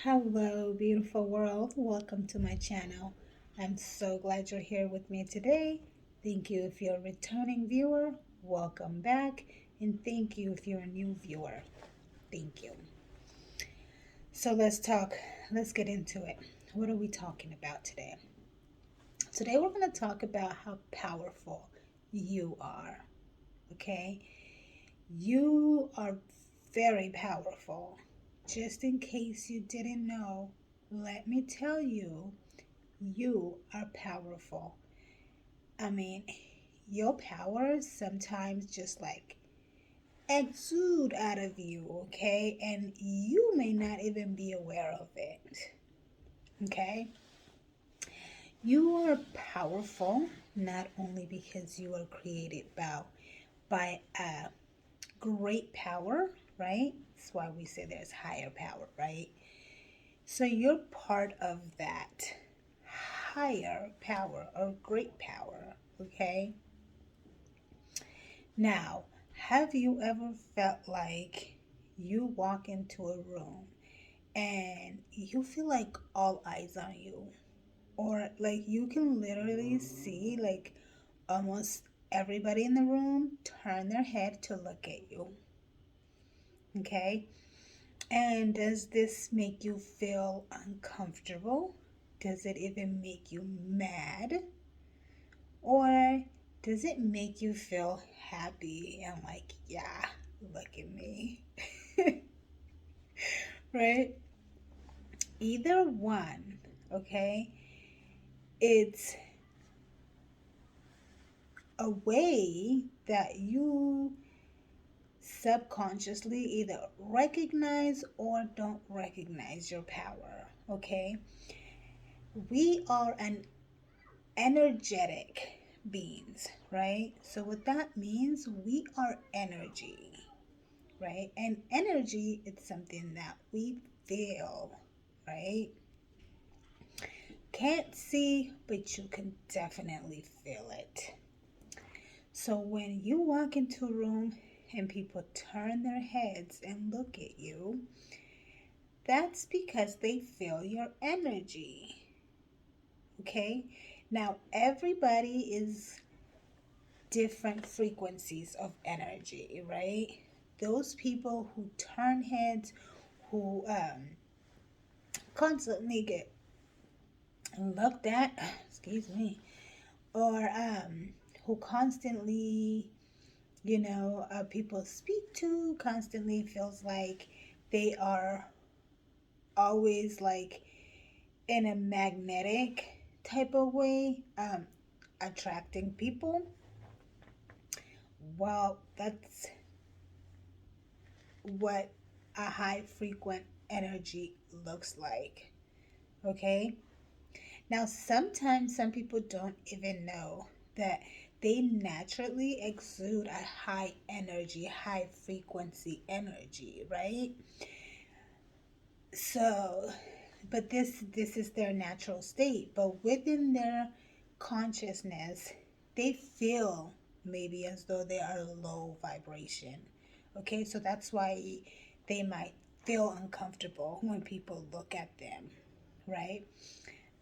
Hello, beautiful world. Welcome to my channel. I'm so glad you're here with me today. Thank you if you're a returning viewer. Welcome back. And thank you if you're a new viewer. Thank you. So let's talk. Let's get into it. What are we talking about today? Today we're going to talk about how powerful you are. Okay? You are very powerful. Just in case you didn't know, let me tell you, you are powerful. I mean, your power sometimes just like exude out of you, okay? And you may not even be aware of it, okay? You are powerful not only because you are created by a great power, right? That's why we say there's higher power, right? So you're part of that higher power or great power, okay? Now, have you ever felt like you walk into a room and you feel like all eyes on you? Or like you can literally see like almost everybody in the room turn their head to look at you, okay? And does this make you feel uncomfortable? Does it even make you mad? Or does it make you feel happy and like, yeah, look at me? Right? Either one, okay? It's a way that you subconsciously either recognize or don't recognize your power, okay? We are an energetic beings, right? So, what that means, we are energy, right? And energy is something that we feel, right? Can't see, but you can definitely feel it. So, when you walk into a room and people turn their heads and look at you, that's because they feel your energy, okay? Now, everybody is different frequencies of energy, right? Those people who turn heads, who constantly get looked at, excuse me, or who constantly, people speak to, constantly feels like they are always like in a magnetic type of way, attracting people. Well, that's what a high frequent energy looks like. Okay? Now, sometimes some people don't even know that they naturally exude a high energy, high frequency energy, right? So, but this is their natural state, but within their consciousness, they feel maybe as though they are low vibration. Okay, so that's why they might feel uncomfortable when people look at them, right?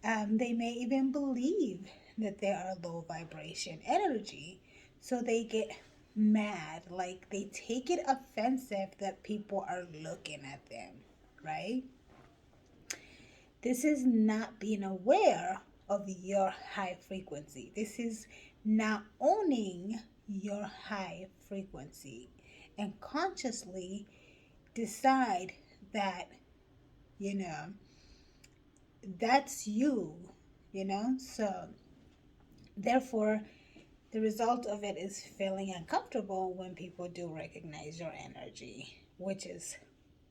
They may even believe that they are low vibration energy, so they get mad, like they take it offensive that people are looking at them, right? This is not being aware of your high frequency. This is not owning your high frequency and consciously decide that, you know, that's you, So, therefore, the result of it is feeling uncomfortable when people do recognize your energy, which is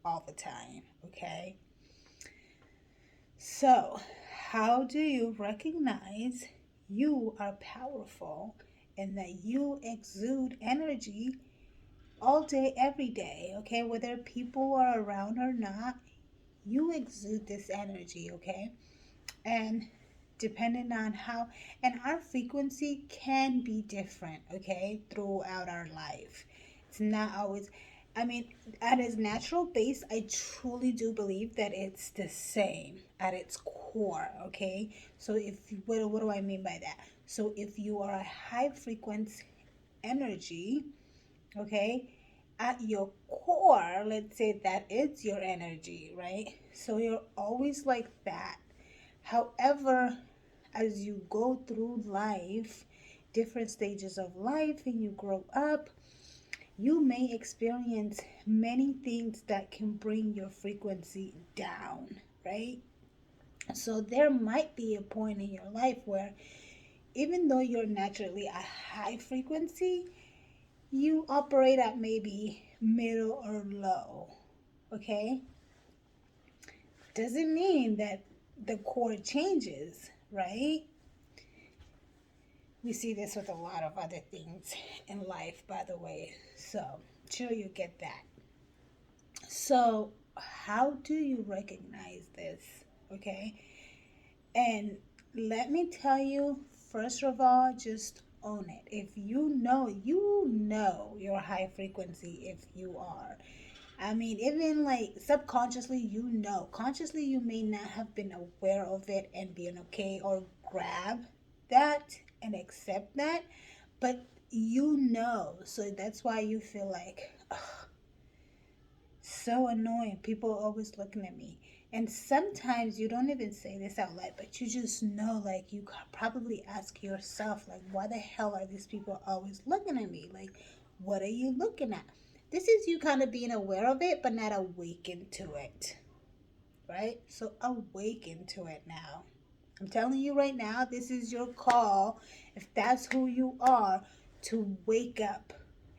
all the time, okay? So, how do you recognize you are powerful and that you exude energy all day, every day? Okay, whether people are around or not, you exude this energy, okay? And depending on how, and our frequency can be different, okay, throughout our life. It's not always, I mean, at its natural base, I truly do believe that it's the same at its core, okay? So what do I mean by that? So if you are a high frequency energy, okay, at your core, let's say that is your energy, right? So you're always like that. However, as you go through life, different stages of life, and you grow up, you may experience many things that can bring your frequency down, right? So there might be a point in your life where even though you're naturally a high frequency, you operate at maybe middle or low, okay? Doesn't mean that the core changes, right? We see this with a lot of other things in life, by the way. So, sure you get that. So, how do you recognize this? Okay. And let me tell you, first of all, just own it. If you know your high frequency if you are. I mean, even like subconsciously, you know. Consciously, you may not have been aware of it and being okay or grab that and accept that, but you know. So that's why you feel like, so annoying. People are always looking at me. And sometimes you don't even say this out loud, but you just know, like, you probably ask yourself, like, why the hell are these people always looking at me? Like, what are you looking at? This is you kind of being aware of it, but not awakened to it, right? So awaken to it now. I'm telling you right now, this is your call, if that's who you are, to wake up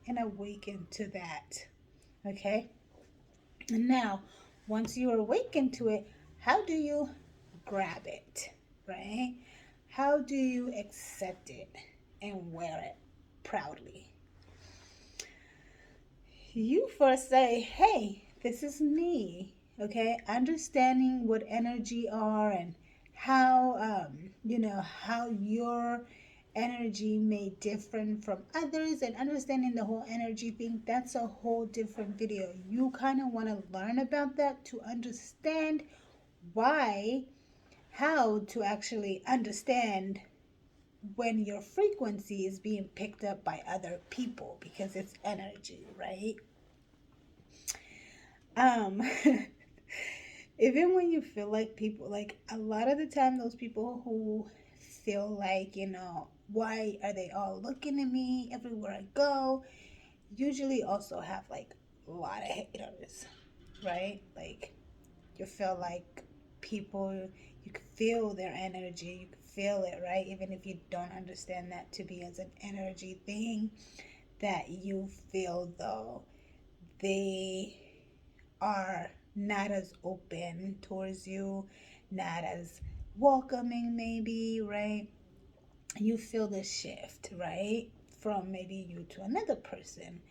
and awaken to that, okay? And now, once you awaken to it, how do you grab it, right? How do you accept it and wear it proudly? You first say, hey, this is me, okay? Understanding what energy are and how, how your energy may different from others, and understanding the whole energy thing, that's a whole different video. You kind of want to learn about that to understand why, how to actually understand when your frequency is being picked up by other people, because it's energy, right? um Even when you feel like people, like a lot of the time, those people who feel like, why are they all looking at me everywhere I go, usually also have like a lot of haters, right? Like, you feel like people, you can feel their energy, you can feel it, right? Even if you don't understand that to be as an energy thing that you feel, though, they are not as open towards you, not as welcoming, maybe, right? You feel the shift, right? From maybe you to another person.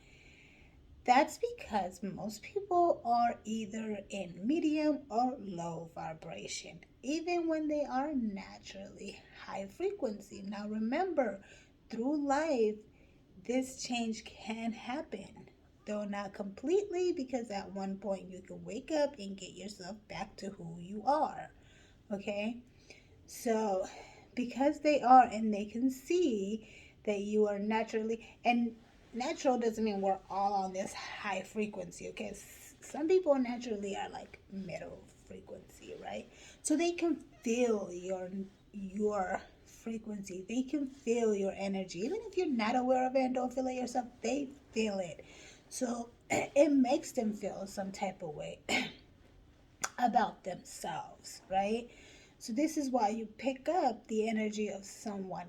That's because most people are either in medium or low vibration, even when they are naturally high frequency. Now, remember, through life, this change can happen, though not completely, because at one point you can wake up and get yourself back to who you are. Okay? So, because they are and they can see that you are naturally, and natural doesn't mean we're all on this high frequency, okay? Some people naturally are like middle frequency, right? So they can feel your frequency. They can feel your energy. Even if you're not aware of it and don't feel it yourself, they feel it. So it makes them feel some type of way about themselves, right? So this is why you pick up the energy of someone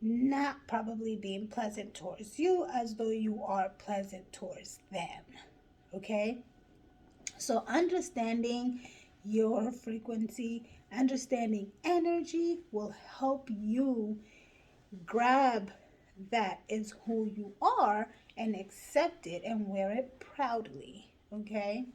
not probably being pleasant towards you as though you are pleasant towards them. Okay? So understanding your frequency, understanding energy will help you grab that is who you are and accept it and wear it proudly. Okay?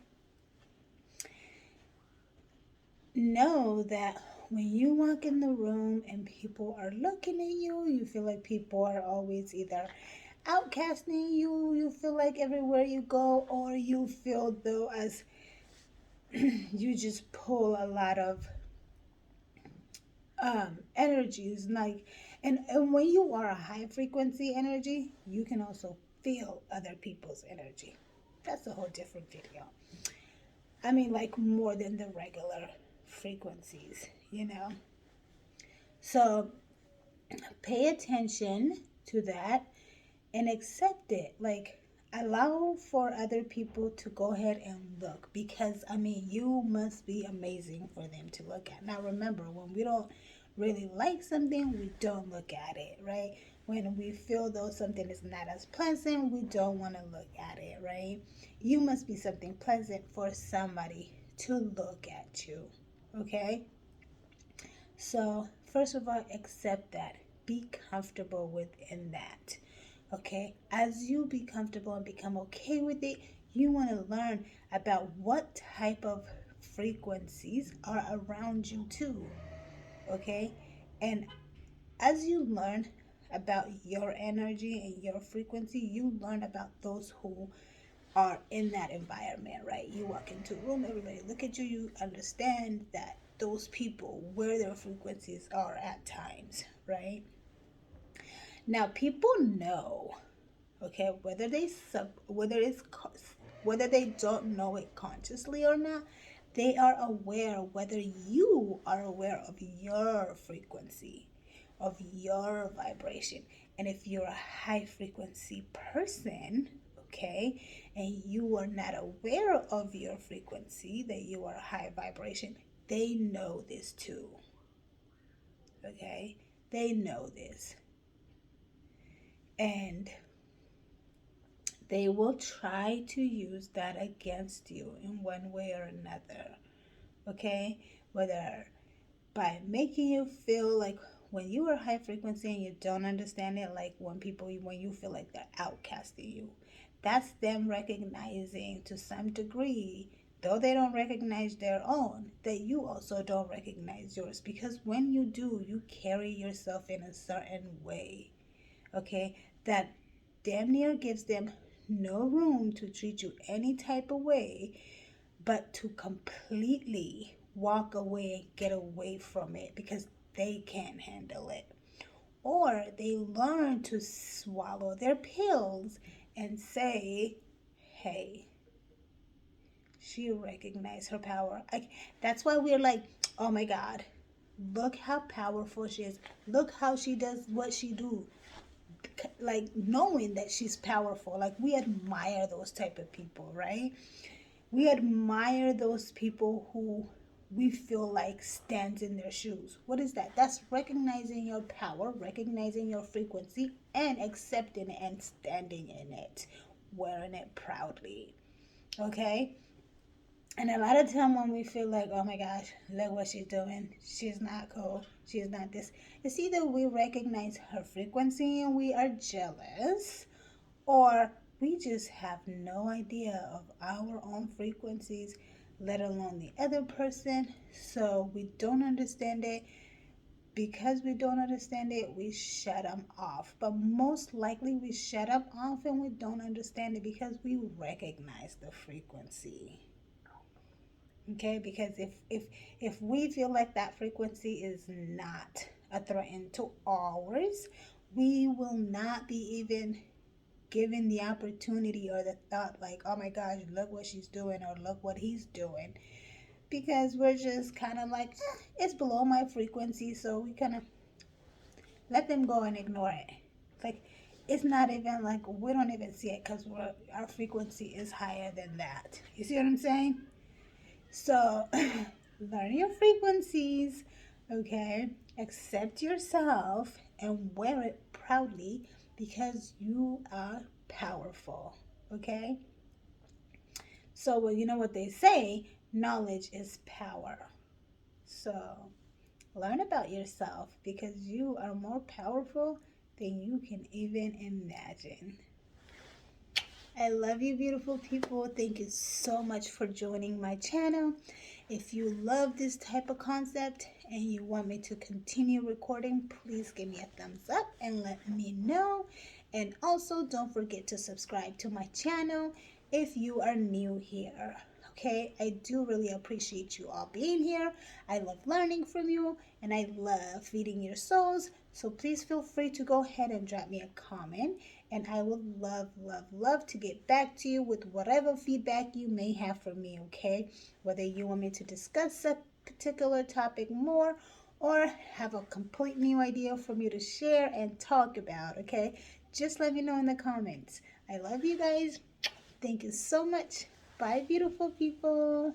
Know that when you walk in the room and people are looking at you, you feel like people are always either outcasting you. You feel like everywhere you go, or you feel though as you just pull a lot of energies, like, and when you are a high frequency energy, you can also feel other people's energy. That's a whole different video. I mean, like, more than the regular frequencies, you know. So pay attention to that and accept it. Like, allow for other people to go ahead and look, because I mean, you must be amazing for them to look at. Now remember, when we don't really like something, we don't look at it, right? When we feel though something is not as pleasant, we don't want to look at it, right? You must be something pleasant for somebody to look at you. Okay, so first of all, accept that. Be comfortable within that. Okay, as you be comfortable and become okay with it, you want to learn about what type of frequencies are around you too. Okay, and as you learn about your energy and your frequency, you learn about those who are in that environment, right? You walk into a room, everybody look at you, you understand that those people, where their frequencies are at times, right? Now people know, okay, whether they don't know it consciously or not, they are aware whether you are aware of your frequency, of your vibration. And if you're a high frequency person, okay, and you are not aware of your frequency, that you are a high vibration, they know this too. Okay, they know this, and they will try to use that against you in one way or another. Okay, whether by making you feel like, when you are high frequency and you don't understand it, like when you feel like they're outcasting you, that's them recognizing to some degree, though they don't recognize their own, that you also don't recognize yours, because when you do, you carry yourself in a certain way, okay, that damn near gives them no room to treat you any type of way, but to completely walk away and get away from it because they can't handle it. Or they learn to swallow their pills and say, hey, she recognized her power. That's why we're like, oh my God, look how powerful she is. Look how she does what she do. Like, knowing that she's powerful, like, we admire those type of people, right? We admire those people who we feel like stands in their shoes. What is that? That's recognizing your power, recognizing your frequency, and accepting it and standing in it, wearing it proudly. Okay, and a lot of time when we feel like, oh my gosh, look what she's doing, she's not cool, she's not this, it's either we recognize her frequency and we are jealous, or we just have no idea of our own frequencies, let alone the other person. So we don't understand it. Because we don't understand it, we shut them off. But most likely we shut them off and we don't understand it because we recognize the frequency. Okay, because if we feel like that frequency is not a threat to ours, we will not be even given the opportunity or the thought like, oh my gosh, look what she's doing or look what he's doing, because we're just kind of like, it's below my frequency, so we kind of let them go and ignore it. Like, it's not even like, we don't even see it because our frequency is higher than that. You see what I'm saying? So learn your frequencies, okay? Accept yourself and wear it proudly, because you are powerful, okay? So, well, you know what they say, knowledge is power. So learn about yourself, because you are more powerful than you can even imagine. I love you, beautiful people. Thank you so much for joining my channel. If you love this type of concept and you want me to continue recording, please give me a thumbs up and let me know. And also, don't forget to subscribe to my channel if you are new here. Okay, I do really appreciate you all being here. I love learning from you and I love feeding your souls. So please feel free to go ahead and drop me a comment. And I would love, love, love to get back to you with whatever feedback you may have for me. Okay, whether you want me to discuss a particular topic more or have a complete new idea for me to share and talk about. Okay, just let me know in the comments. I love you guys. Thank you so much. Bye, beautiful people.